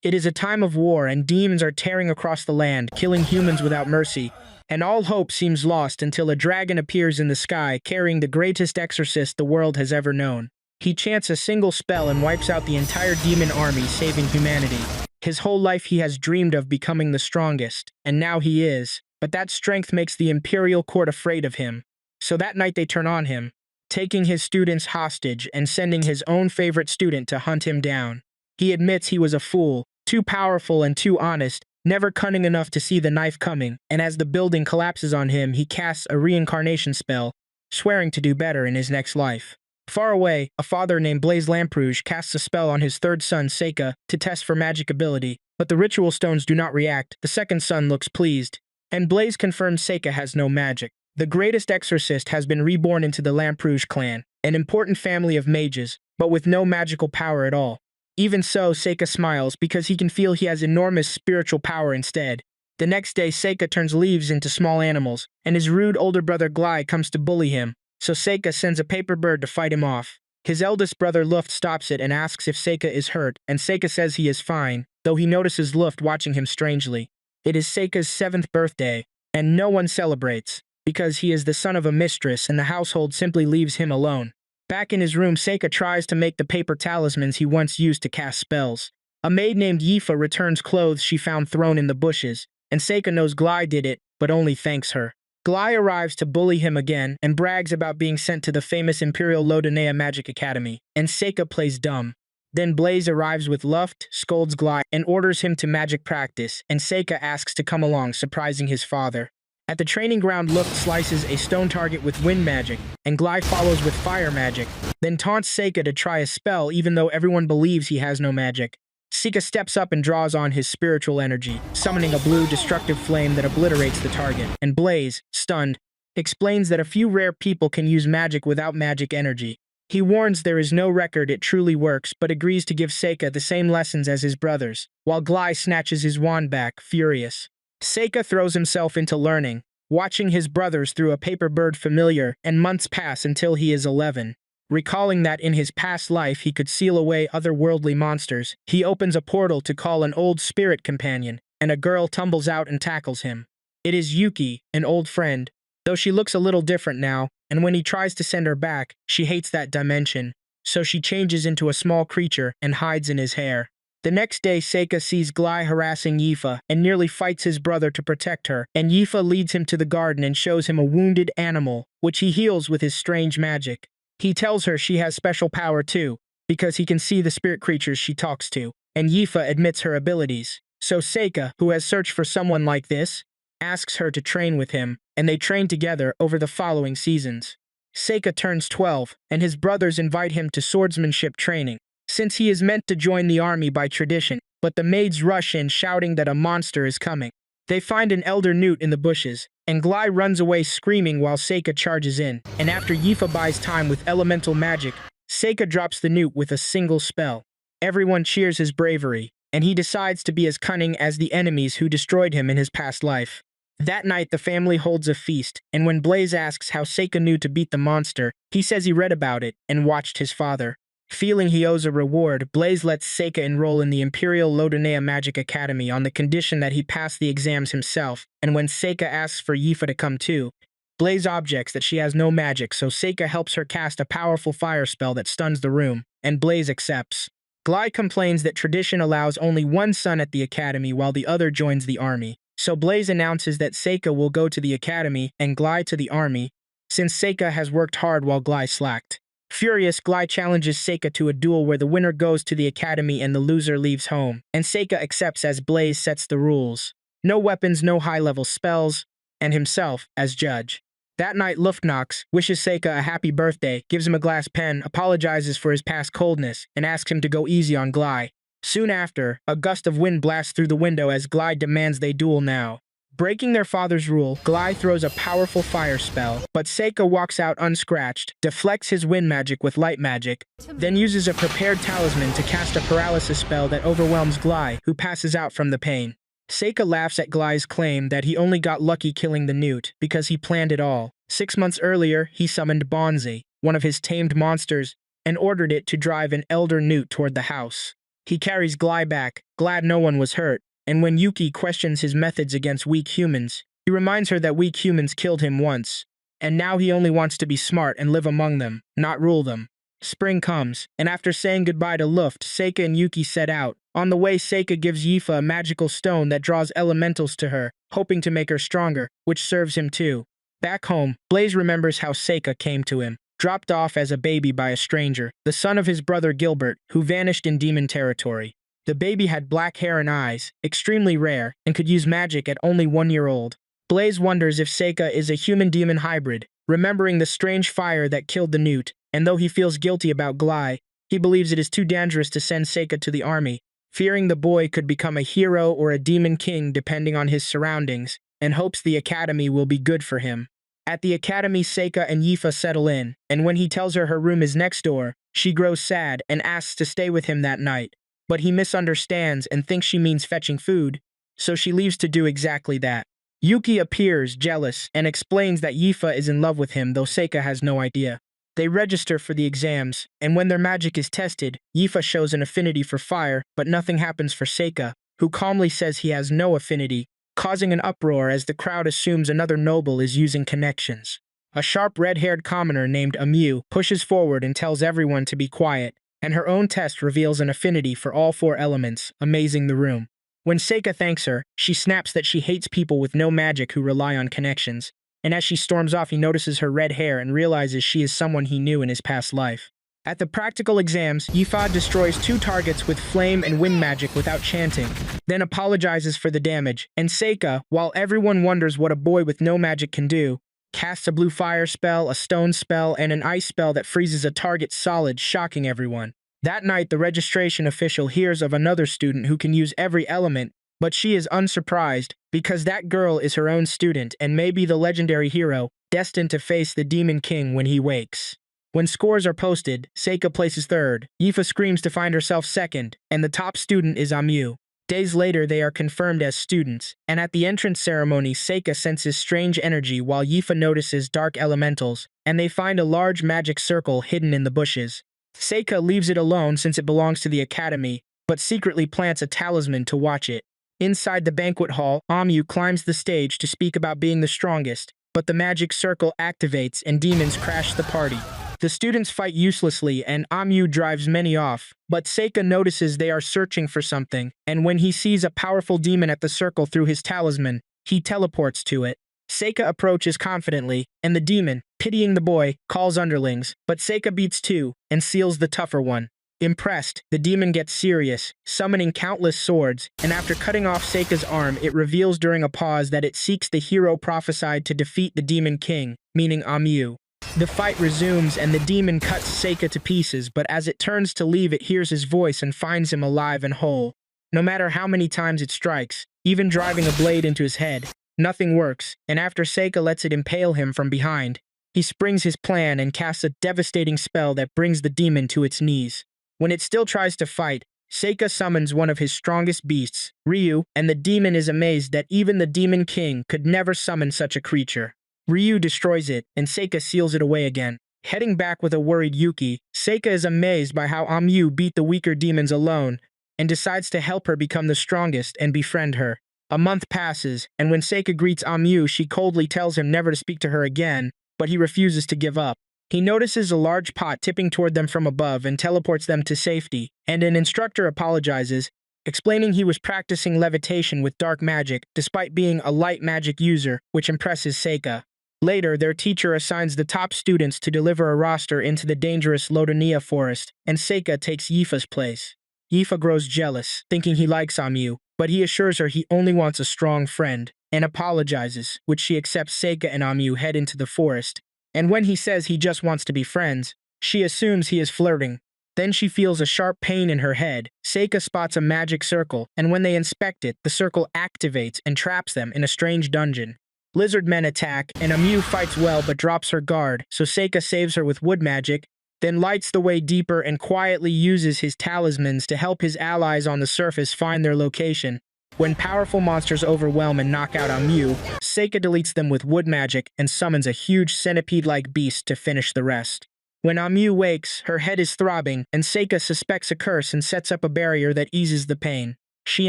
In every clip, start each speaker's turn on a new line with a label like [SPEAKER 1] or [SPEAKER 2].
[SPEAKER 1] It is a time of war, and demons are tearing across the land, killing humans without mercy. And all hope seems lost until a dragon appears in the sky, carrying the greatest exorcist the world has ever known. He chants a single spell and wipes out the entire demon army, saving humanity. His whole life he has dreamed of becoming the strongest, and now he is. But that strength makes the imperial court afraid of him. So that night they turn on him, taking his students hostage and sending his own favorite student to hunt him down. He admits he was a fool, too powerful and too honest, never cunning enough to see the knife coming, and as the building collapses on him, he casts a reincarnation spell, swearing to do better in his next life. Far away, a father named Blaise Lamperouge casts a spell on his third son, Seika, to test for magic ability, but the ritual stones do not react. The second son looks pleased, and Blaise confirms Seika has no magic. The greatest exorcist has been reborn into the Lamperouge clan, an important family of mages, but with no magical power at all. Even so, Seika smiles because he can feel he has enormous spiritual power instead. The next day, Seika turns leaves into small animals, and his rude older brother Glai comes to bully him, so Seika sends a paper bird to fight him off. His eldest brother Luft stops it and asks if Seika is hurt, and Seika says he is fine, though he notices Luft watching him strangely. It is Seika's 7th birthday, and no one celebrates, because he is the son of a mistress and the household simply leaves him alone. Back in his room, Seika tries to make the paper talismans he once used to cast spells. A maid named Yifa returns clothes she found thrown in the bushes, and Seika knows Glai did it, but only thanks her. Glai arrives to bully him again and brags about being sent to the famous Imperial Lodonea Magic Academy, and Seika plays dumb. Then Blaise arrives with Luft, scolds Glai, and orders him to magic practice, and Seika asks to come along, surprising his father. At the training ground, Luft slices a stone target with wind magic, and Glai follows with fire magic, then taunts Seika to try a spell even though everyone believes he has no magic. Seika steps up and draws on his spiritual energy, summoning a blue destructive flame that obliterates the target, and Blaise, stunned, explains that a few rare people can use magic without magic energy. He warns there is no record it truly works, but agrees to give Seika the same lessons as his brothers, while Glai snatches his wand back, furious. Seika throws himself into learning, watching his brothers through a paper bird familiar, and months pass until he is 11. Recalling that in his past life he could seal away otherworldly monsters, he opens a portal to call an old spirit companion, and a girl tumbles out and tackles him. It is Yuki, an old friend, though she looks a little different now, and when he tries to send her back, she hates that dimension, so she changes into a small creature and hides in his hair. The next day, Seika sees Glai harassing Yifa and nearly fights his brother to protect her, and Yifa leads him to the garden and shows him a wounded animal, which he heals with his strange magic. He tells her she has special power too, because he can see the spirit creatures she talks to, and Yifa admits her abilities. So Seika, who has searched for someone like this, asks her to train with him, and they train together over the following seasons. Seika turns 12, and his brothers invite him to swordsmanship training, since he is meant to join the army by tradition, but the maids rush in shouting that a monster is coming. They find an elder newt in the bushes, and Glai runs away screaming while Seika charges in, and after Yifa buys time with elemental magic, Seika drops the newt with a single spell. Everyone cheers his bravery, and he decides to be as cunning as the enemies who destroyed him in his past life. That night, the family holds a feast, and when Blaise asks how Seika knew to beat the monster, he says he read about it and watched his father. Feeling he owes a reward, Blaise lets Seika enroll in the Imperial Lodonea Magic Academy on the condition that he pass the exams himself, and when Seika asks for Yifa to come too, Blaise objects that she has no magic, so Seika helps her cast a powerful fire spell that stuns the room, and Blaise accepts. Glai complains that tradition allows only one son at the academy while the other joins the army, so Blaise announces that Seika will go to the academy and Glai to the army, since Seika has worked hard while Glai slacked. Furious, Glai challenges Seika to a duel where the winner goes to the academy and the loser leaves home, and Seika accepts as Blaise sets the rules. No weapons, no high-level spells, and himself as judge. That night, Luftnox wishes Seika a happy birthday, gives him a glass pen, apologizes for his past coldness, and asks him to go easy on Glai. Soon after, a gust of wind blasts through the window as Glai demands they duel now. Breaking their father's rule, Glai throws a powerful fire spell, but Seika walks out unscratched, deflects his wind magic with light magic, then uses a prepared talisman to cast a paralysis spell that overwhelms Glai, who passes out from the pain. Seika laughs at Glai's claim that he only got lucky killing the newt, because he planned it all. 6 months earlier, he summoned Bonzi, one of his tamed monsters, and ordered it to drive an elder newt toward the house. He carries Gly back, glad no one was hurt, and when Yuki questions his methods against weak humans, he reminds her that weak humans killed him once, and now he only wants to be smart and live among them, not rule them. Spring comes, and after saying goodbye to Luft, Seika and Yuki set out. On the way, Seika gives Yifa a magical stone that draws elementals to her, hoping to make her stronger, which serves him too. Back home, Blaze remembers how Seika came to him, dropped off as a baby by a stranger, the son of his brother Gilbert, who vanished in demon territory. The baby had black hair and eyes, extremely rare, and could use magic at only 1 year old. Blaze wonders if Seika is a human-demon hybrid, remembering the strange fire that killed the newt, and though he feels guilty about Gly, he believes it is too dangerous to send Seika to the army, fearing the boy could become a hero or a demon king depending on his surroundings, and hopes the academy will be good for him. At the academy, Seika and Yifa settle in, and when he tells her room is next door, she grows sad and asks to stay with him that night. But he misunderstands and thinks she means fetching food, so she leaves to do exactly that. Yuki appears jealous and explains that Yifa is in love with him, though Seika has no idea. They register for the exams, and when their magic is tested, Yifa shows an affinity for fire, but nothing happens for Seika, who calmly says he has no affinity, causing an uproar as the crowd assumes another noble is using connections. A sharp red-haired commoner named Amu pushes forward and tells everyone to be quiet, and her own test reveals an affinity for all 4 elements, amazing the room. When Seika thanks her, she snaps that she hates people with no magic who rely on connections, and as she storms off he notices her red hair and realizes she is someone he knew in his past life. At the practical exams, Yifa destroys 2 targets with flame and wind magic without chanting, then apologizes for the damage, and Seika, while everyone wonders what a boy with no magic can do, casts a blue fire spell, a stone spell, and an ice spell that freezes a target solid, shocking everyone. That night, the registration official hears of another student who can use every element, but she is unsurprised because that girl is her own student and may be the legendary hero destined to face the Demon King when he wakes. When scores are posted, Seika places 3rd, Yifa screams to find herself 2nd, and the top student is Amu. Days later, they are confirmed as students, and at the entrance ceremony, Seika senses strange energy while Yifa notices dark elementals, and they find a large magic circle hidden in the bushes. Seika leaves it alone since it belongs to the academy, but secretly plants a talisman to watch it. Inside the banquet hall, Amu climbs the stage to speak about being the strongest, but the magic circle activates and demons crash the party. The students fight uselessly and Amu drives many off, but Seika notices they are searching for something, and when he sees a powerful demon at the circle through his talisman, he teleports to it. Seika approaches confidently, and the demon, pitying the boy, calls underlings, but Seika beats 2 and seals the tougher one. Impressed, the demon gets serious, summoning countless swords, and after cutting off Seika's arm, it reveals during a pause that it seeks the hero prophesied to defeat the Demon King, meaning Amu. The fight resumes and the demon cuts Seika to pieces, but as it turns to leave it hears his voice and finds him alive and whole. No matter how many times it strikes, even driving a blade into his head, nothing works, and after Seika lets it impale him from behind, he springs his plan and casts a devastating spell that brings the demon to its knees. When it still tries to fight, Seika summons one of his strongest beasts, Ryu, and the demon is amazed that even the Demon King could never summon such a creature. Ryu destroys it, and Seika seals it away again. Heading back with a worried Yuki, Seika is amazed by how Amu beat the weaker demons alone, and decides to help her become the strongest and befriend her. A month passes, and when Seika greets Amu, she coldly tells him never to speak to her again, but he refuses to give up. He notices a large pot tipping toward them from above and teleports them to safety, and an instructor apologizes, explaining he was practicing levitation with dark magic despite being a light magic user, which impresses Seika. Later, their teacher assigns the top students to deliver a roster into the dangerous Lodonia forest, and Seika takes Yifa's place. Yifa grows jealous, thinking he likes Amu, but he assures her he only wants a strong friend, and apologizes, which she accepts. Seika and Amu head into the forest, and when he says he just wants to be friends, she assumes he is flirting. Then she feels a sharp pain in her head. Seika spots a magic circle, and when they inspect it, the circle activates and traps them in a strange dungeon. Lizard men attack, and Amu fights well but drops her guard, so Seika saves her with wood magic, then lights the way deeper and quietly uses his talismans to help his allies on the surface find their location. When powerful monsters overwhelm and knock out Amu, Seika deletes them with wood magic and summons a huge centipede-like beast to finish the rest. When Amu wakes, her head is throbbing, and Seika suspects a curse and sets up a barrier that eases the pain. She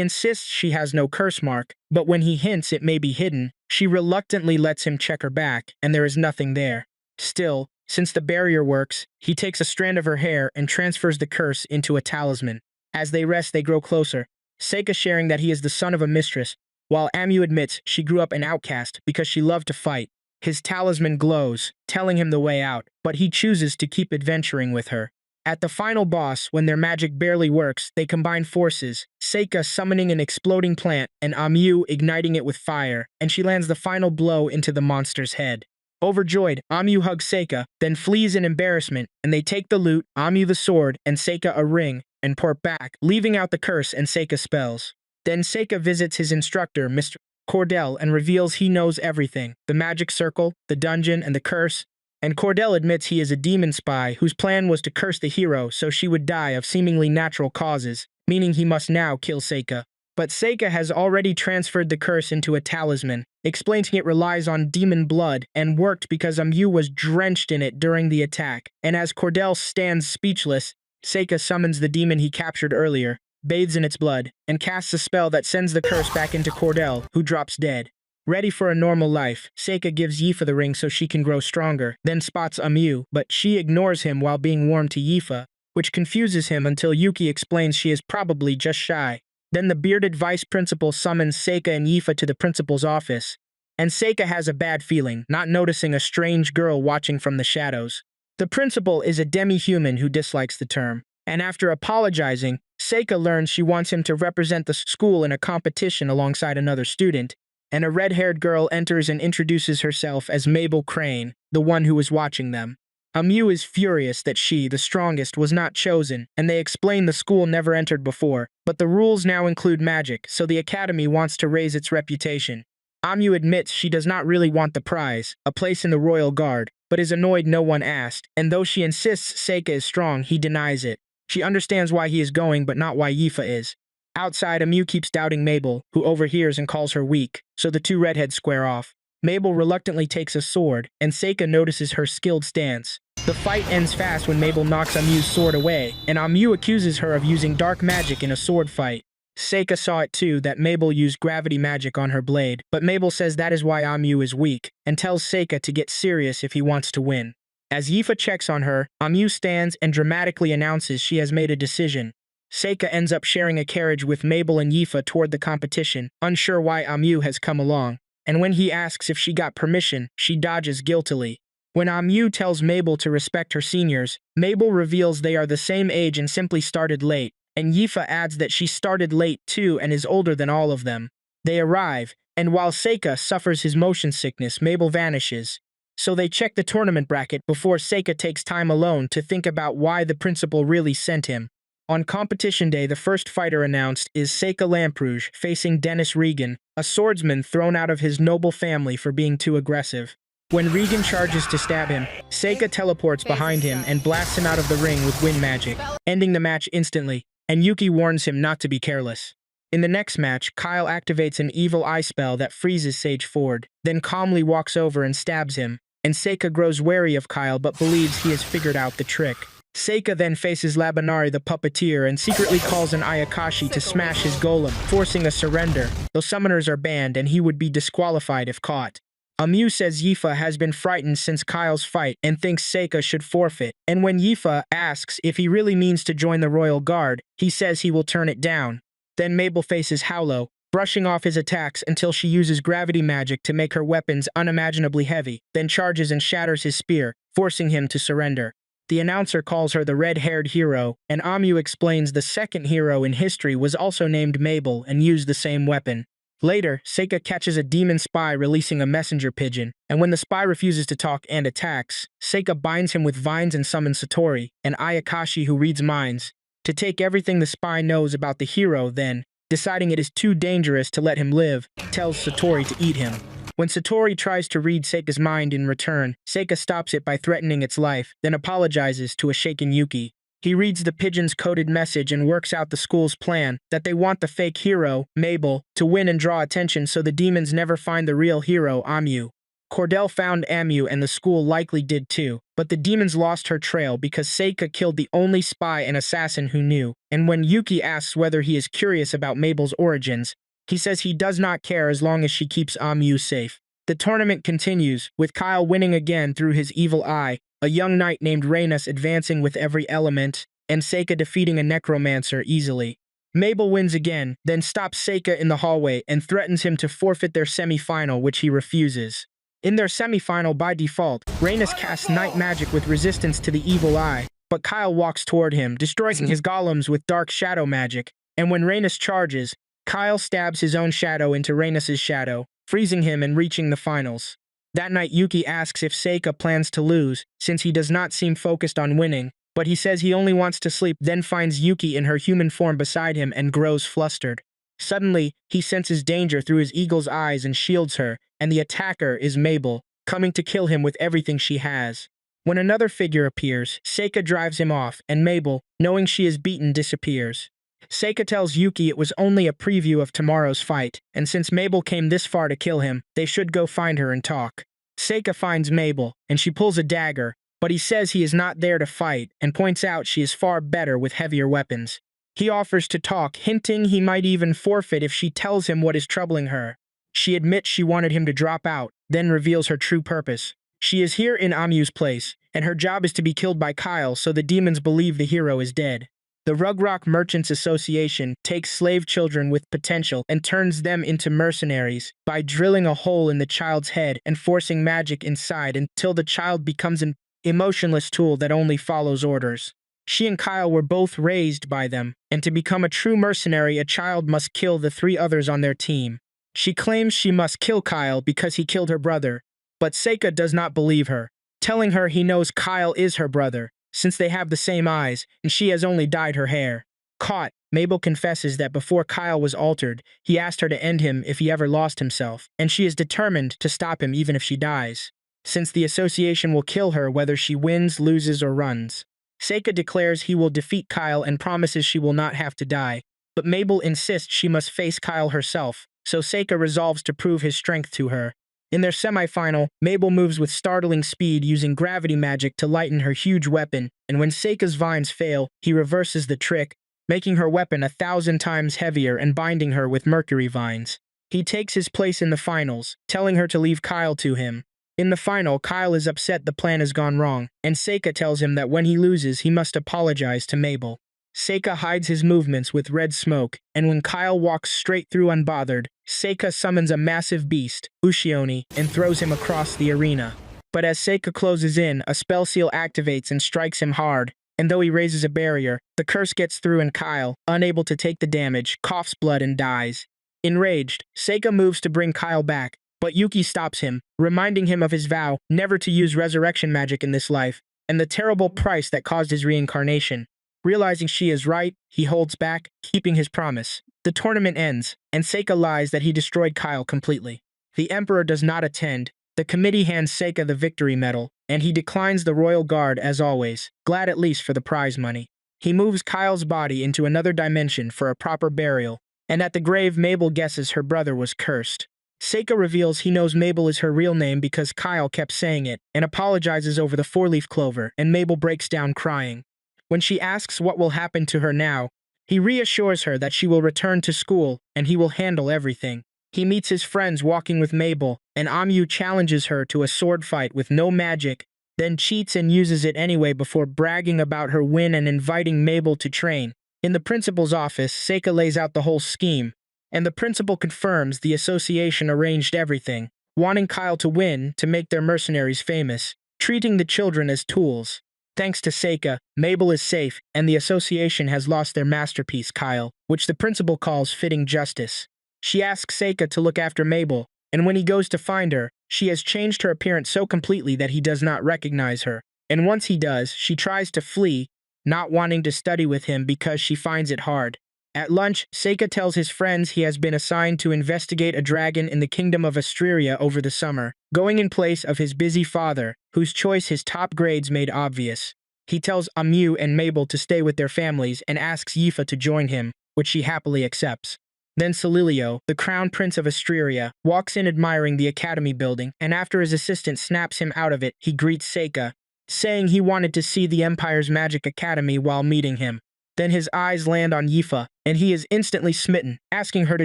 [SPEAKER 1] insists she has no curse mark, but when he hints it may be hidden, she reluctantly lets him check her back, and there is nothing there. Still, since the barrier works, he takes a strand of her hair and transfers the curse into a talisman. As they rest, they grow closer, Seika sharing that he is the son of a mistress, while Amu admits she grew up an outcast because she loved to fight. His talisman glows, telling him the way out, but he chooses to keep adventuring with her. At the final boss, when their magic barely works, they combine forces, Seika summoning an exploding plant and Amu igniting it with fire, and she lands the final blow into the monster's head. Overjoyed, Amu hugs Seika, then flees in embarrassment, and they take the loot, Amu the sword, and Seika a ring, and port back, leaving out the curse and Seika spells. Then Seika visits his instructor, Mr. Cordell, and reveals he knows everything, the magic circle, the dungeon, and the curse, and Cordell admits he is a demon spy whose plan was to curse the hero so she would die of seemingly natural causes, meaning he must now kill Seika. But Seika has already transferred the curse into a talisman, explaining it relies on demon blood and worked because Amu was drenched in it during the attack, and as Cordell stands speechless, Seika summons the demon he captured earlier, bathes in its blood, and casts a spell that sends the curse back into Cordell, who drops dead. Ready for a normal life, Seika gives Yifa the ring so she can grow stronger, then spots Amu, but she ignores him while being warm to Yifa, which confuses him until Yuki explains she is probably just shy. Then the bearded vice principal summons Seika and Yifa to the principal's office, and Seika has a bad feeling, not noticing a strange girl watching from the shadows. The principal is a demi-human who dislikes the term, and after apologizing, Seika learns she wants him to represent the school in a competition alongside another student, and a red-haired girl enters and introduces herself as Mabel Crane, the one who was watching them. Amu is furious that she, the strongest, was not chosen, and they explain the school never entered before, but the rules now include magic, so the academy wants to raise its reputation. Amu admits she does not really want the prize, a place in the royal guard, but is annoyed no one asked, and though she insists Seika is strong, he denies it. She understands why he is going, but not why Yifa is. Outside, Amu keeps doubting Mabel, who overhears and calls her weak, so the two redheads square off. Mabel reluctantly takes a sword, and Seika notices her skilled stance. The fight ends fast when Mabel knocks Amu's sword away, and Amu accuses her of using dark magic in a sword fight. Seika saw it too, that Mabel used gravity magic on her blade, but Mabel says that is why Amu is weak, and tells Seika to get serious if he wants to win. As Yifa checks on her, Amu stands and dramatically announces she has made a decision. Seika ends up sharing a carriage with Mabel and Yifa toward the competition, unsure why Amu has come along, and when he asks if she got permission, she dodges guiltily. When Amu tells Mabel to respect her seniors, Mabel reveals they are the same age and simply started late, and Yifa adds that she started late too and is older than all of them. They arrive, and while Seika suffers his motion sickness, Mabel vanishes. So they check the tournament bracket before Seika takes time alone to think about why the principal really sent him. On competition day, the first fighter announced is Seika Lamperouge facing Dennis Regan, a swordsman thrown out of his noble family for being too aggressive. When Regan charges to stab him, Seika teleports behind him and blasts him out of the ring with wind magic, ending the match instantly, and Yuki warns him not to be careless. In the next match, Kyle activates an evil eye spell that freezes Sage Ford, then calmly walks over and stabs him, and Seika grows wary of Kyle but believes he has figured out the trick. Seika then faces Labanari the puppeteer and secretly calls an Ayakashi to smash his golem, forcing a surrender, though summoners are banned and he would be disqualified if caught. Amu says Yifa has been frightened since Kyle's fight and thinks Seika should forfeit, and when Yifa asks if he really means to join the Royal Guard, he says he will turn it down. Then Mabel faces Howlo, brushing off his attacks until she uses gravity magic to make her weapons unimaginably heavy, then charges and shatters his spear, forcing him to surrender. The announcer calls her the red-haired hero, and Amu explains the second hero in history was also named Mabel and used the same weapon. Later, Seika catches a demon spy releasing a messenger pigeon, and when the spy refuses to talk and attacks, Seika binds him with vines and summons Satori, an Ayakashi who reads minds, to take everything the spy knows about the hero, then, deciding it is too dangerous to let him live, tells Satori to eat him. When Satori tries to read Seika's mind in return, Seika stops it by threatening its life, then apologizes to a shaken Yuki. He reads the pigeon's coded message and works out the school's plan, that they want the fake hero, Mabel, to win and draw attention so the demons never find the real hero, Amu. Cordell found Amu and the school likely did too, but the demons lost her trail because Seika killed the only spy and assassin who knew, and when Yuki asks whether he is curious about Mabel's origins, he says he does not care as long as she keeps Amu safe. The tournament continues, with Kyle winning again through his evil eye, a young knight named Rhaenus advancing with every element, and Seika defeating a necromancer easily. Mabel wins again, then stops Seika in the hallway and threatens him to forfeit their semi-final, which he refuses. In their semi-final by default, Rhaenus casts night magic with resistance to the evil eye, but Kyle walks toward him, destroying his golems with dark shadow magic, and when Rhaenus charges, Kyle stabs his own shadow into Rhaenus's shadow, freezing him and reaching the finals. That night Yuki asks if Seika plans to lose, since he does not seem focused on winning, but he says he only wants to sleep, then finds Yuki in her human form beside him and grows flustered. Suddenly, he senses danger through his eagle's eyes and shields her, and the attacker is Mabel, coming to kill him with everything she has. When another figure appears, Seika drives him off, and Mabel, knowing she is beaten, disappears. Seika tells Yuki it was only a preview of tomorrow's fight, and since Mabel came this far to kill him, they should go find her and talk. Seika finds Mabel, and she pulls a dagger, but he says he is not there to fight, and points out she is far better with heavier weapons. He offers to talk, hinting he might even forfeit if she tells him what is troubling her. She admits she wanted him to drop out, then reveals her true purpose. She is here in Amu's place, and her job is to be killed by Kyle so the demons believe the hero is dead. The Rugrock Merchants Association takes slave children with potential and turns them into mercenaries by drilling a hole in the child's head and forcing magic inside until the child becomes an emotionless tool that only follows orders. She and Kyle were both raised by them, and to become a true mercenary, a child must kill the 3 others on their team. She claims she must kill Kyle because he killed her brother, but Seika does not believe her, telling her he knows Kyle is her brother, since they have the same eyes, and she has only dyed her hair. Caught, Mabel confesses that before Kyle was altered, he asked her to end him if he ever lost himself, and she is determined to stop him even if she dies, since the association will kill her whether she wins, loses, or runs. Seika declares he will defeat Kyle and promises she will not have to die, but Mabel insists she must face Kyle herself, so Seika resolves to prove his strength to her. In their semi-final, Mabel moves with startling speed using gravity magic to lighten her huge weapon, and when Seika's vines fail, he reverses the trick, making her weapon 1,000 times heavier and binding her with mercury vines. He takes his place in the finals, telling her to leave Kyle to him. In the final, Kyle is upset the plan has gone wrong, and Seika tells him that when he loses, he must apologize to Mabel. Seika hides his movements with red smoke, and when Kyle walks straight through unbothered, Seika summons a massive beast, Ushioni, and throws him across the arena. But as Seika closes in, a spell seal activates and strikes him hard, and though he raises a barrier, the curse gets through and Kyle, unable to take the damage, coughs blood and dies. Enraged, Seika moves to bring Kyle back, but Yuki stops him, reminding him of his vow never to use resurrection magic in this life, and the terrible price that caused his reincarnation. Realizing she is right, he holds back, keeping his promise. The tournament ends, and Seika lies that he destroyed Kyle completely. The Emperor does not attend. The committee hands Seika the victory medal, and he declines the royal guard as always, glad at least for the prize money. He moves Kyle's body into another dimension for a proper burial, and at the grave Mabel guesses her brother was cursed. Seika reveals he knows Mabel is her real name because Kyle kept saying it, and apologizes over the 4-leaf clover, and Mabel breaks down crying. When she asks what will happen to her now, he reassures her that she will return to school, and he will handle everything. He meets his friends walking with Mabel, and Amu challenges her to a sword fight with no magic, then cheats and uses it anyway before bragging about her win and inviting Mabel to train. In the principal's office, Seika lays out the whole scheme, and the principal confirms the association arranged everything, wanting Kyle to win to make their mercenaries famous, treating the children as tools. Thanks to Seika, Mabel is safe, and the association has lost their masterpiece, Kyle, which the principal calls fitting justice. She asks Seika to look after Mabel, and when he goes to find her, she has changed her appearance so completely that he does not recognize her. And once he does, she tries to flee, not wanting to study with him because she finds it hard. At lunch, Seika tells his friends he has been assigned to investigate a dragon in the kingdom of Astria over the summer, going in place of his busy father, whose choice his top grades made obvious. He tells Amu and Mabel to stay with their families and asks Yifa to join him, which she happily accepts. Then Celilio, the crown prince of Astria, walks in admiring the academy building, and after his assistant snaps him out of it, he greets Seika, saying he wanted to see the Empire's magic academy while meeting him. Then his eyes land on Yifa, and he is instantly smitten, asking her to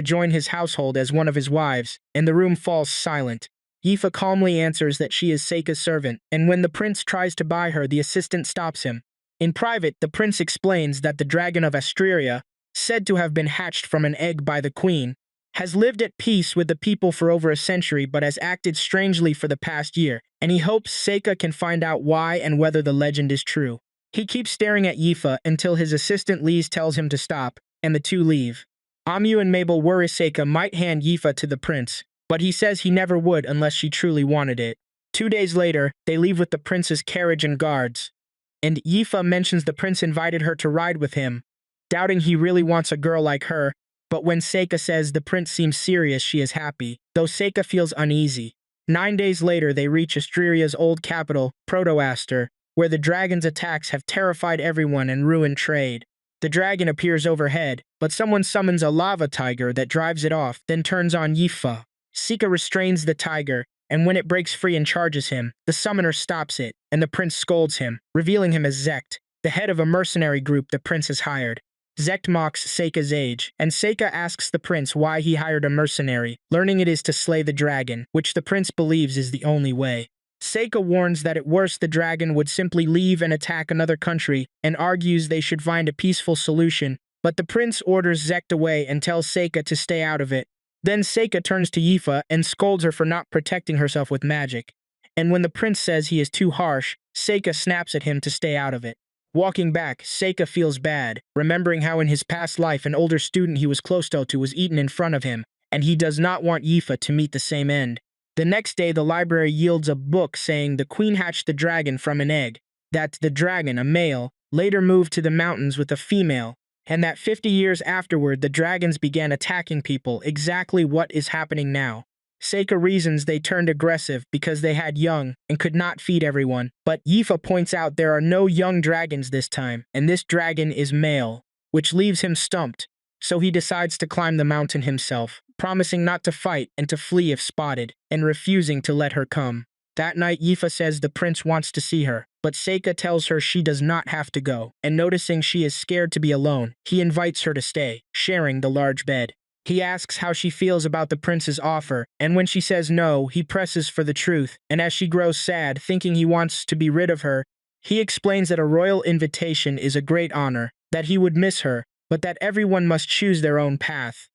[SPEAKER 1] join his household as one of his wives, and the room falls silent. Yifa calmly answers that she is Seika's servant, and when the prince tries to buy her, the assistant stops him. In private, the prince explains that the dragon of Astria, said to have been hatched from an egg by the queen, has lived at peace with the people for over a century but has acted strangely for the past year, and he hopes Seika can find out why and whether the legend is true. He keeps staring at Yifa until his assistant Lise tells him to stop, and the two leave. Amu and Mabel worry Seika might hand Yifa to the prince, but he says he never would unless she truly wanted it. 2 days later, they leave with the prince's carriage and guards, and Yifa mentions the prince invited her to ride with him, doubting he really wants a girl like her, but when Seika says the prince seems serious, she is happy, though Seika feels uneasy. 9 days later, they reach Astria's old capital, Protoaster, where the dragon's attacks have terrified everyone and ruined trade. The dragon appears overhead, but someone summons a lava tiger that drives it off, then turns on Yifa. Seika restrains the tiger, and when it breaks free and charges him, the summoner stops it, and the prince scolds him, revealing him as Zect, the head of a mercenary group the prince has hired. Zect mocks Seika's age, and Seika asks the prince why he hired a mercenary, learning it is to slay the dragon, which the prince believes is the only way. Seika warns that at worst the dragon would simply leave and attack another country, and argues they should find a peaceful solution, but the prince orders Zect away and tells Seika to stay out of it. Then Seika turns to Yifa and scolds her for not protecting herself with magic, and when the prince says he is too harsh, Seika snaps at him to stay out of it. Walking back, Seika feels bad, remembering how in his past life an older student he was close to was eaten in front of him, and he does not want Yifa to meet the same end. The next day, the library yields a book saying the queen hatched the dragon from an egg, that the dragon, a male, later moved to the mountains with a female, and that 50 years afterward the dragons began attacking people, exactly what is happening now. Seika reasons they turned aggressive because they had young and could not feed everyone, but Yifa points out there are no young dragons this time, and this dragon is male, which leaves him stumped, so he decides to climb the mountain himself, promising not to fight and to flee if spotted, and refusing to let her come. That night, Yifa says the prince wants to see her, but Seika tells her she does not have to go, and noticing she is scared to be alone, he invites her to stay, sharing the large bed. He asks how she feels about the prince's offer, and when she says no, he presses for the truth, and as she grows sad, thinking he wants to be rid of her, he explains that a royal invitation is a great honor, that he would miss her, but that everyone must choose their own path.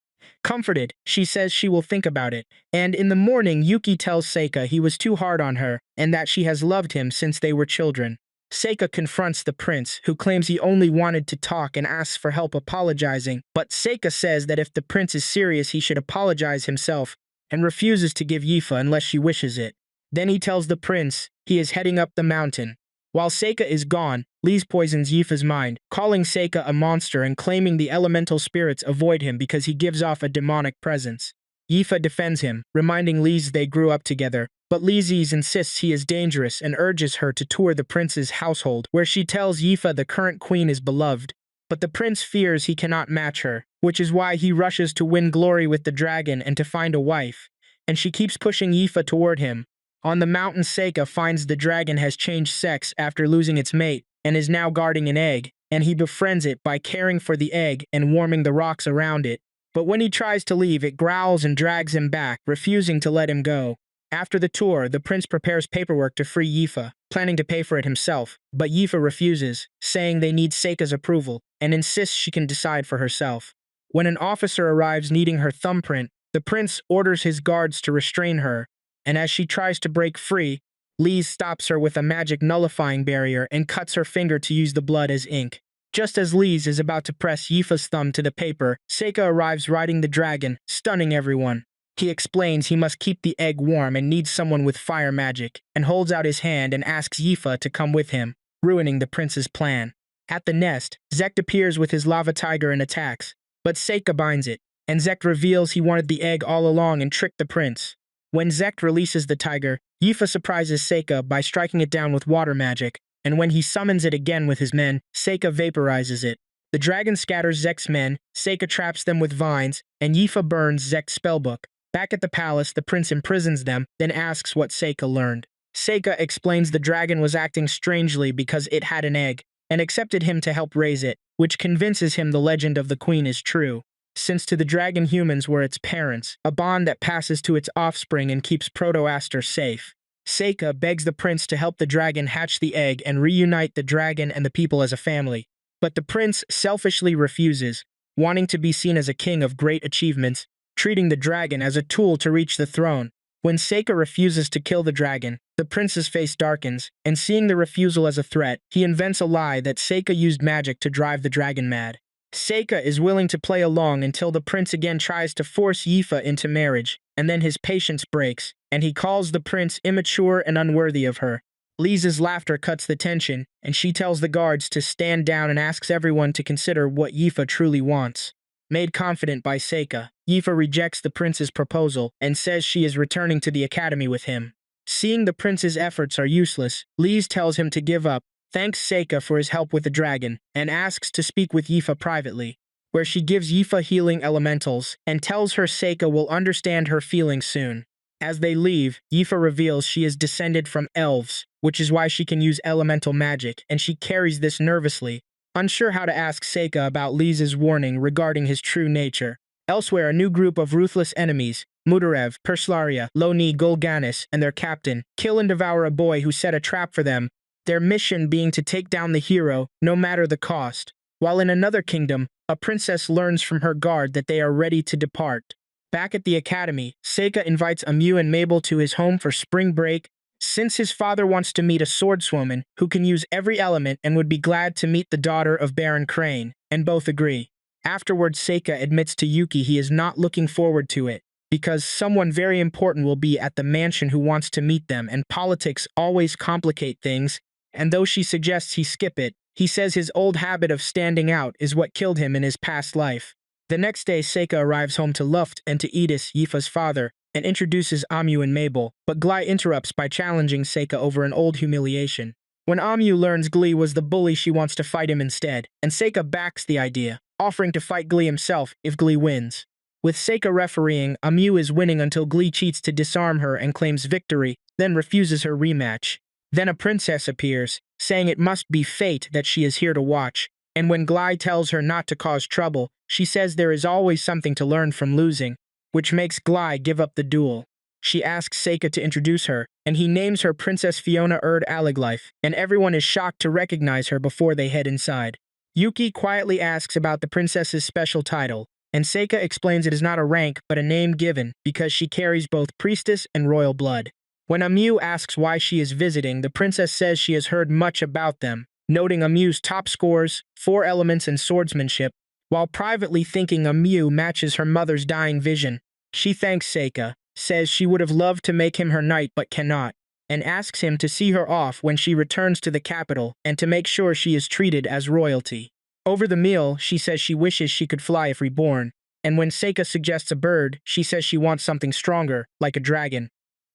[SPEAKER 1] Comforted, she says she will think about it, and in the morning Yuki tells Seika he was too hard on her, and that she has loved him since they were children. Seika confronts the prince, who claims he only wanted to talk and asks for help apologizing, but Seika says that if the prince is serious he should apologize himself, and refuses to give Yifa unless she wishes it. Then he tells the prince he is heading up the mountain. While Seika is gone, Lise poisons Yifa's mind, calling Seika a monster and claiming the elemental spirits avoid him because he gives off a demonic presence. Yifa defends him, reminding Lise they grew up together, but Lise insists he is dangerous and urges her to tour the prince's household, where she tells Yifa the current queen is beloved. But the prince fears he cannot match her, which is why he rushes to win glory with the dragon and to find a wife, and she keeps pushing Yifa toward him. On the mountain, Seika finds the dragon has changed sex after losing its mate and is now guarding an egg, and he befriends it by caring for the egg and warming the rocks around it. But when he tries to leave, it growls and drags him back, refusing to let him go. After the tour, the prince prepares paperwork to free Yifa, planning to pay for it himself, but Yifa refuses, saying they need Seika's approval, and insists she can decide for herself. When an officer arrives needing her thumbprint, the prince orders his guards to restrain her, and as she tries to break free, Lise stops her with a magic nullifying barrier and cuts her finger to use the blood as ink. Just as Lise is about to press Yifa's thumb to the paper, Seika arrives riding the dragon, stunning everyone. He explains he must keep the egg warm and needs someone with fire magic, and holds out his hand and asks Yifa to come with him, ruining the prince's plan. At the nest, Zect appears with his lava tiger and attacks, but Seika binds it, and Zect reveals he wanted the egg all along and tricked the prince. When Zect releases the tiger, Yifa surprises Seika by striking it down with water magic, and when he summons it again with his men, Seika vaporizes it. The dragon scatters Zek's men, Seika traps them with vines, and Yifa burns Zek's spellbook. Back at the palace, the prince imprisons them, then asks what Seika learned. Seika explains the dragon was acting strangely because it had an egg, and accepted him to help raise it, which convinces him the legend of the queen is true. Since to the dragon humans were its parents, a bond that passes to its offspring and keeps Proto-Aster safe. Seika begs the prince to help the dragon hatch the egg and reunite the dragon and the people as a family. But the prince selfishly refuses, wanting to be seen as a king of great achievements, treating the dragon as a tool to reach the throne. When Seika refuses to kill the dragon, the prince's face darkens, and seeing the refusal as a threat, he invents a lie that Seika used magic to drive the dragon mad. Seika is willing to play along until the prince again tries to force Yifa into marriage, and then his patience breaks, and he calls the prince immature and unworthy of her. Lisa's laughter cuts the tension, and she tells the guards to stand down and asks everyone to consider what Yifa truly wants. Made confident by Seika, Yifa rejects the prince's proposal and says she is returning to the academy with him. Seeing the prince's efforts are useless, Lise tells him to give up, thanks Seika for his help with the dragon, and asks to speak with Yifa privately, where she gives Yifa healing elementals and tells her Seika will understand her feelings soon. As they leave, Yifa reveals she is descended from elves, which is why she can use elemental magic, and she carries this nervously, unsure how to ask Seika about Lisa's warning regarding his true nature. Elsewhere, a new group of ruthless enemies, Mudarev, Perslaria, Loni Golganis, and their captain, kill and devour a boy who set a trap for them, their mission being to take down the hero, no matter the cost. While in another kingdom, a princess learns from her guard that they are ready to depart. Back at the academy, Seika invites Amu and Mabel to his home for spring break, since his father wants to meet a swordswoman who can use every element and would be glad to meet the daughter of Baron Crane, and both agree. Afterwards, Seika admits to Yuki he is not looking forward to it, because someone very important will be at the mansion who wants to meet them, and politics always complicate things, and though she suggests he skip it, he says his old habit of standing out is what killed him in his past life. The next day, Seika arrives home to Luft and to Edis, Yifa's father, and introduces Amu and Mabel, but Glai interrupts by challenging Seika over an old humiliation. When Amu learns Glee was the bully, she wants to fight him instead, and Seika backs the idea, offering to fight Glee himself if Glee wins. With Seika refereeing, Amu is winning until Glee cheats to disarm her and claims victory, then refuses her rematch. Then a princess appears, saying it must be fate that she is here to watch, and when Glai tells her not to cause trouble, she says there is always something to learn from losing, which makes Glai give up the duel. She asks Seika to introduce her, and he names her Princess Fiona Erd Aliglife, and everyone is shocked to recognize her before they head inside. Yuki quietly asks about the princess's special title, and Seika explains it is not a rank but a name given because she carries both priestess and royal blood. When Amu asks why she is visiting, the princess says she has heard much about them, noting Amu's top scores, 4 elements and swordsmanship, while privately thinking Amu matches her mother's dying vision. She thanks Seika, says she would have loved to make him her knight but cannot, and asks him to see her off when she returns to the capital and to make sure she is treated as royalty. Over the meal, she says she wishes she could fly if reborn, and when Seika suggests a bird, she says she wants something stronger, like a dragon.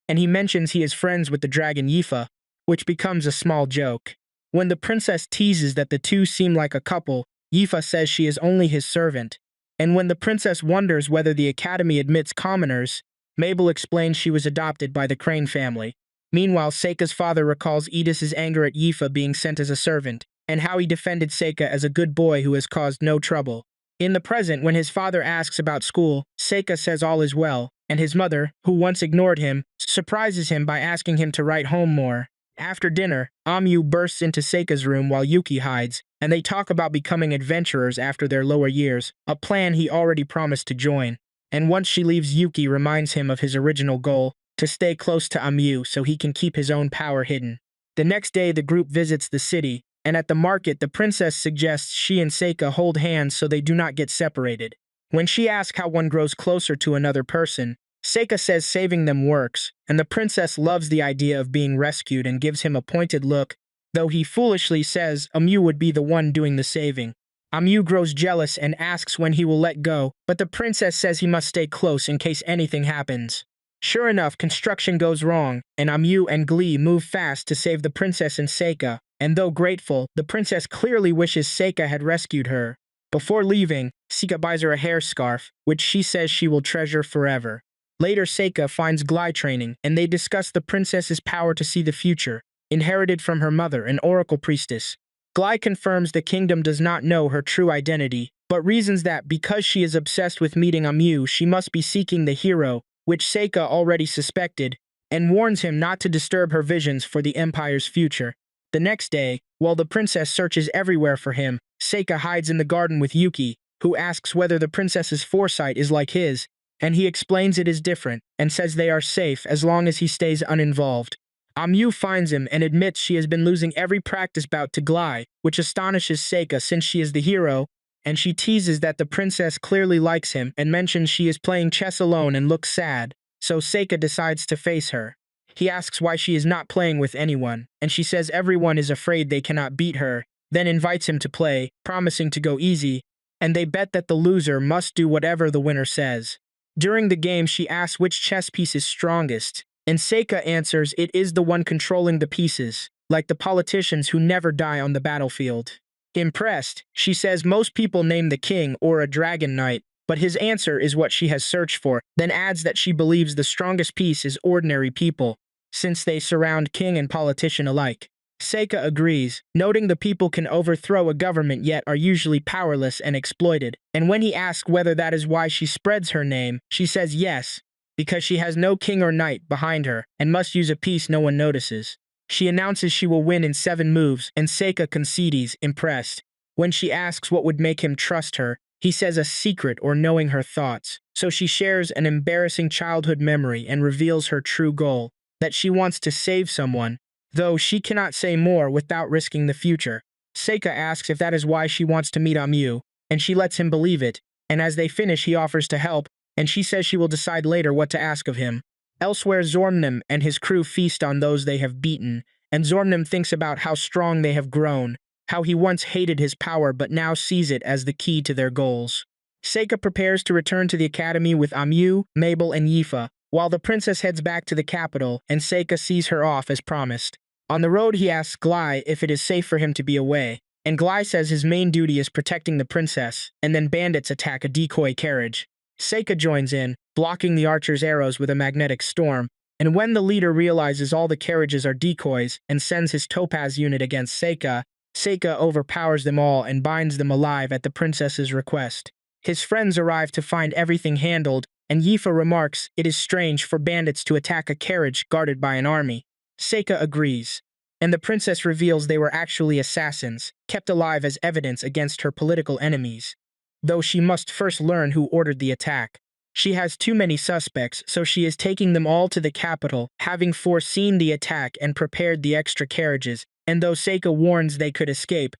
[SPEAKER 1] And he mentions he is friends with the dragon Yifa, which becomes a small joke. When the princess teases that the two seem like a couple, Yifa says she is only his servant. And when the princess wonders whether the academy admits commoners, Mabel explains she was adopted by the Crane family. Meanwhile, Seika's father recalls Edis's anger at Yifa being sent as a servant, and how he defended Seika as a good boy who has caused no trouble. In the present, when his father asks about school, Seika says all is well, and his mother, who once ignored him, surprises him by asking him to write home more. After dinner, Amu bursts into Seika's room while Yuki hides, and they talk about becoming adventurers after their lower years, a plan he already promised to join. And once she leaves, Yuki reminds him of his original goal, to stay close to Amu so he can keep his own power hidden. The next day, the group visits the city, and at the market, the princess suggests she and Seika hold hands so they do not get separated. When she asks how one grows closer to another person, Seika says saving them works, and the princess loves the idea of being rescued and gives him a pointed look, though he foolishly says Amu would be the one doing the saving. Amu grows jealous and asks when he will let go, but the princess says he must stay close in case anything happens. Sure enough, construction goes wrong, and Amu and Glee move fast to save the princess and Seika, and though grateful, the princess clearly wishes Seika had rescued her. Before leaving, Seika buys her a hair scarf, which she says she will treasure forever. Later, Seika finds Glai training, and they discuss the princess's power to see the future, inherited from her mother, an oracle priestess. Glai confirms the kingdom does not know her true identity, but reasons that because she is obsessed with meeting Amu, she must be seeking the hero, which Seika already suspected, and warns him not to disturb her visions for the Empire's future. The next day, while the princess searches everywhere for him, Seika hides in the garden with Yuki, who asks whether the princess's foresight is like his, and he explains it is different, and says they are safe as long as he stays uninvolved. Amu finds him and admits she has been losing every practice bout to Glai, which astonishes Seika since she is the hero, and she teases that the princess clearly likes him and mentions she is playing chess alone and looks sad, so Seika decides to face her. He asks why she is not playing with anyone, and she says everyone is afraid they cannot beat her, then invites him to play, promising to go easy, and they bet that the loser must do whatever the winner says. During the game, she asks which chess piece is strongest, and Seika answers it is the one controlling the pieces, like the politicians who never die on the battlefield. Impressed, she says most people name the king or a dragon knight, but his answer is what she has searched for, then adds that she believes the strongest piece is ordinary people, since they surround king and politician alike. Seika agrees, noting the people can overthrow a government yet are usually powerless and exploited, and when he asks whether that is why she spreads her name, she says yes, because she has no king or knight behind her and must use a piece no one notices. She announces she will win in 7 moves, and Seika concedes, impressed. When she asks what would make him trust her, he says a secret or knowing her thoughts, so she shares an embarrassing childhood memory and reveals her true goal, that she wants to save someone, though she cannot say more without risking the future. Seika asks if that is why she wants to meet Amu, and she lets him believe it, and as they finish he offers to help, and she says she will decide later what to ask of him. Elsewhere, Zormnim and his crew feast on those they have beaten, and Zormnim thinks about how strong they have grown, how he once hated his power but now sees it as the key to their goals. Seika prepares to return to the academy with Amu, Mabel, and Yifa, while the princess heads back to the capital, and Seika sees her off as promised. On the road, he asks Glai if it is safe for him to be away, and Glai says his main duty is protecting the princess, and then bandits attack a decoy carriage. Seika joins in, blocking the archer's arrows with a magnetic storm, and when the leader realizes all the carriages are decoys and sends his topaz unit against Seika, Seika overpowers them all and binds them alive at the princess's request. His friends arrive to find everything handled, and Yifa remarks it is strange for bandits to attack a carriage guarded by an army. Seika agrees, and the princess reveals they were actually assassins, kept alive as evidence against her political enemies, though she must first learn who ordered the attack. She has too many suspects, so she is taking them all to the capital, having foreseen the attack and prepared the extra carriages, and though Seika warns they could escape,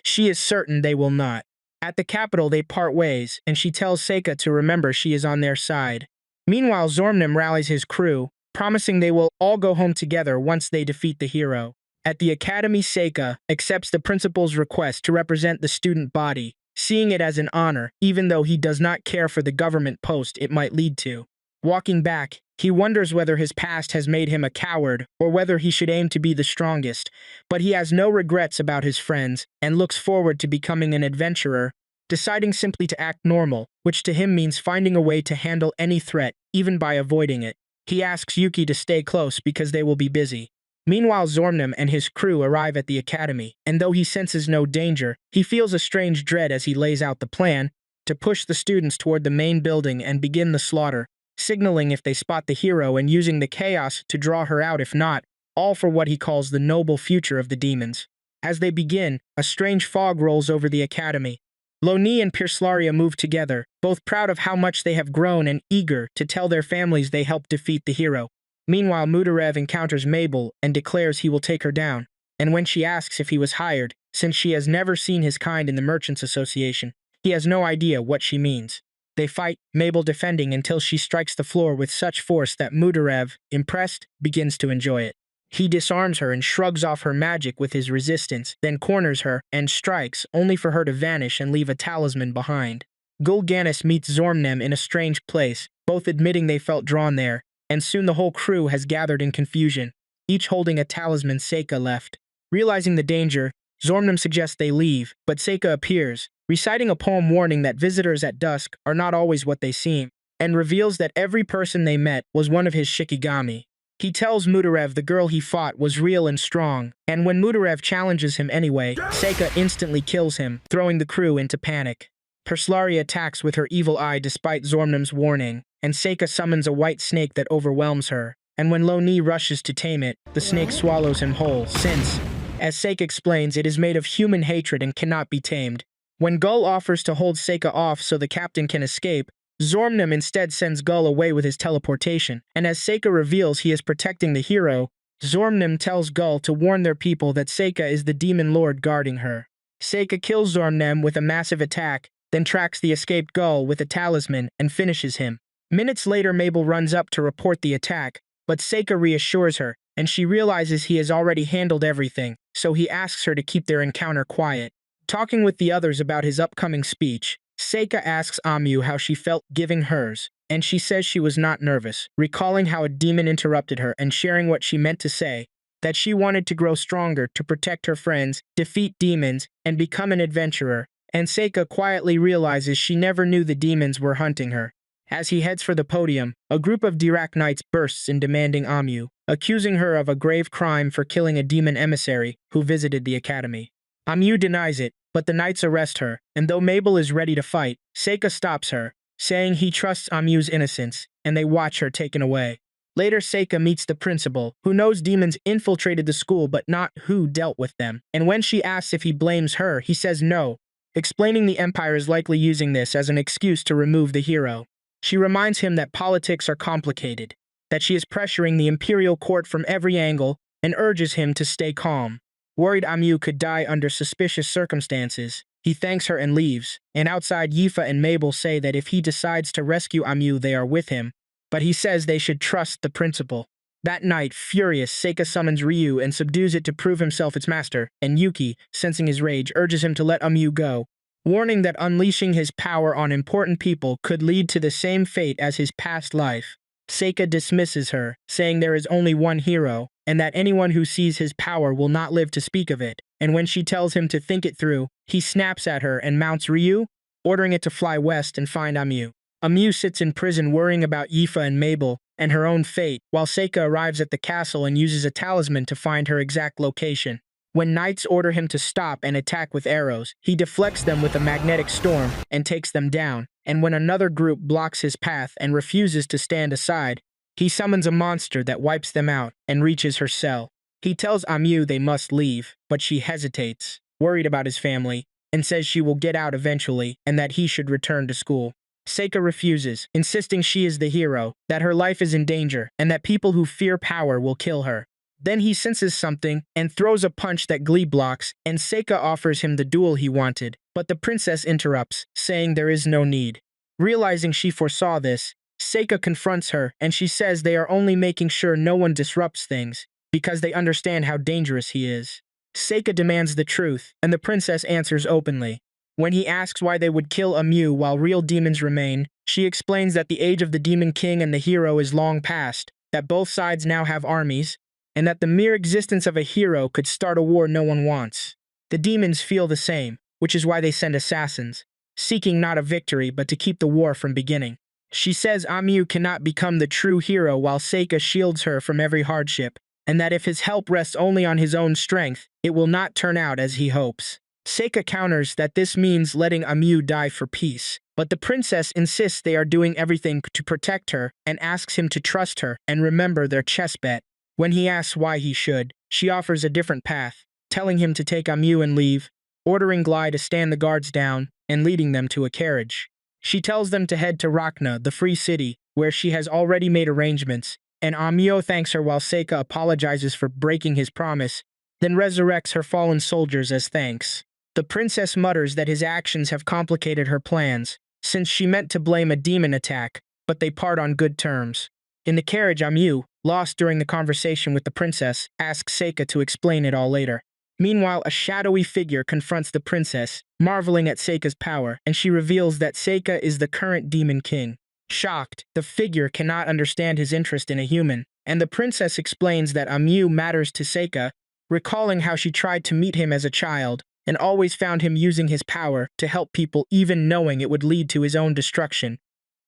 [SPEAKER 1] she is certain they will not. At the capital, they part ways, and she tells Seika to remember she is on their side. Meanwhile, Zormnim rallies his crew, promising they will all go home together once they defeat the hero. At the academy, Seika accepts the principal's request to represent the student body, seeing it as an honor, even though he does not care for the government post it might lead to. Walking back, he wonders whether his past has made him a coward or whether he should aim to be the strongest, but he has no regrets about his friends and looks forward to becoming an adventurer, deciding simply to act normal, which to him means finding a way to handle any threat, even by avoiding it. He asks Yuki to stay close because they will be busy. Meanwhile, Zormnim and his crew arrive at the academy, and though he senses no danger, he feels a strange dread as he lays out the plan to push the students toward the main building and begin the slaughter, signaling if they spot the hero and using the chaos to draw her out if not, all for what he calls the noble future of the demons. As they begin, a strange fog rolls over the academy. Loni and Pierslaria move together, both proud of how much they have grown and eager to tell their families they helped defeat the hero. Meanwhile, Mudarev encounters Mabel and declares he will take her down, and when she asks if he was hired, since she has never seen his kind in the Merchants Association, he has no idea what she means. They fight, Mabel defending until she strikes the floor with such force that Mudarev, impressed, begins to enjoy it. He disarms her and shrugs off her magic with his resistance, then corners her and strikes, only for her to vanish and leave a talisman behind. Gulganis meets Zormnim in a strange place, both admitting they felt drawn there, and soon the whole crew has gathered in confusion, each holding a talisman Seika left. Realizing the danger, Zormnim suggests they leave, but Seika appears, reciting a poem warning that visitors at dusk are not always what they seem, and reveals that every person they met was one of his shikigami. He tells Mudarev the girl he fought was real and strong, and when Mudarev challenges him anyway, Seika instantly kills him, throwing the crew into panic. Perslari attacks with her evil eye despite Zormnum's warning, and Seika summons a white snake that overwhelms her, and when Lo-Ni rushes to tame it, the snake swallows him whole, since, as Seika explains, it is made of human hatred and cannot be tamed. When Gull offers to hold Seika off so the captain can escape, Zormnum instead sends Gull away with his teleportation, and as Seika reveals he is protecting the hero, Zormnum tells Gull to warn their people that Seika is the demon lord guarding her. Seika kills Zormnum with a massive attack, then tracks the escaped Gull with a talisman and finishes him. Minutes later, Mabel runs up to report the attack, but Seika reassures her, and she realizes he has already handled everything, so he asks her to keep their encounter quiet. Talking with the others about his upcoming speech, Seika asks Amu how she felt giving hers, and she says she was not nervous, recalling how a demon interrupted her and sharing what she meant to say, that she wanted to grow stronger to protect her friends, defeat demons, and become an adventurer, and Seika quietly realizes she never knew the demons were hunting her. As he heads for the podium, a group of Dirac knights bursts in demanding Amu, accusing her of a grave crime for killing a demon emissary who visited the academy. Amu denies it, but the knights arrest her, and though Mabel is ready to fight, Seika stops her, saying he trusts Amu's innocence, and they watch her taken away. Later, Seika meets the principal, who knows demons infiltrated the school but not who dealt with them, and when she asks if he blames her, he says no, explaining the Empire is likely using this as an excuse to remove the hero. She reminds him that politics are complicated, that she is pressuring the Imperial Court from every angle, and urges him to stay calm. Worried Amu could die under suspicious circumstances, he thanks her and leaves, and outside Yifa and Mabel say that if he decides to rescue Amu they are with him, but he says they should trust the principal. That night, furious, Seika summons Ryu and subdues it to prove himself its master, and Yuki, sensing his rage, urges him to let Amu go, warning that unleashing his power on important people could lead to the same fate as his past life. Seika dismisses her, saying there is only one hero, and that anyone who sees his power will not live to speak of it, and when she tells him to think it through, he snaps at her and mounts Ryu, ordering it to fly west and find Amu. Amu sits in prison worrying about Yifa and Mabel and her own fate, while Seika arrives at the castle and uses a talisman to find her exact location. When knights order him to stop and attack with arrows, he deflects them with a magnetic storm and takes them down, and when another group blocks his path and refuses to stand aside, he summons a monster that wipes them out and reaches her cell. He tells Amu they must leave, but she hesitates, worried about his family, and says she will get out eventually and that he should return to school. Seika refuses, insisting she is the hero, that her life is in danger, and that people who fear power will kill her. Then he senses something and throws a punch that Glee blocks, and Seika offers him the duel he wanted, but the princess interrupts, saying there is no need. Realizing she foresaw this, Seika confronts her, and she says they are only making sure no one disrupts things, because they understand how dangerous he is. Seika demands the truth, and the princess answers openly. When he asks why they would kill Amu while real demons remain, she explains that the age of the Demon King and the hero is long past, that both sides now have armies, and that the mere existence of a hero could start a war no one wants. The demons feel the same, which is why they send assassins, seeking not a victory but to keep the war from beginning. She says Amu cannot become the true hero while Seika shields her from every hardship, and that if his help rests only on his own strength, it will not turn out as he hopes. Seika counters that this means letting Amu die for peace, but the princess insists they are doing everything to protect her and asks him to trust her and remember their chess bet. When he asks why he should, she offers a different path, telling him to take Amu and leave, ordering Glai to stand the guards down, and leading them to a carriage. She tells them to head to Rakna, the free city, where she has already made arrangements, and Amu thanks her while Seika apologizes for breaking his promise, then resurrects her fallen soldiers as thanks. The princess mutters that his actions have complicated her plans, since she meant to blame a demon attack, but they part on good terms. In the carriage, Amu, lost during the conversation with the princess, asks Seika to explain it all later. Meanwhile, a shadowy figure confronts the princess, marveling at Seika's power, and she reveals that Seika is the current Demon King. Shocked, the figure cannot understand his interest in a human, and the princess explains that Amu matters to Seika, recalling how she tried to meet him as a child, and always found him using his power to help people even knowing it would lead to his own destruction,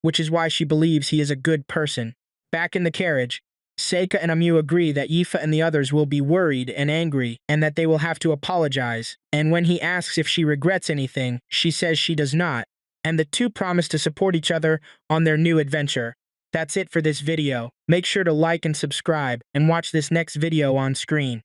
[SPEAKER 1] which is why she believes he is a good person. Back in the carriage, Seika and Amu agree that Yifa and the others will be worried and angry and that they will have to apologize, and when he asks if she regrets anything, she says she does not, and the two promise to support each other on their new adventure. That's it for this video. Make sure to like and subscribe, and watch this next video on screen.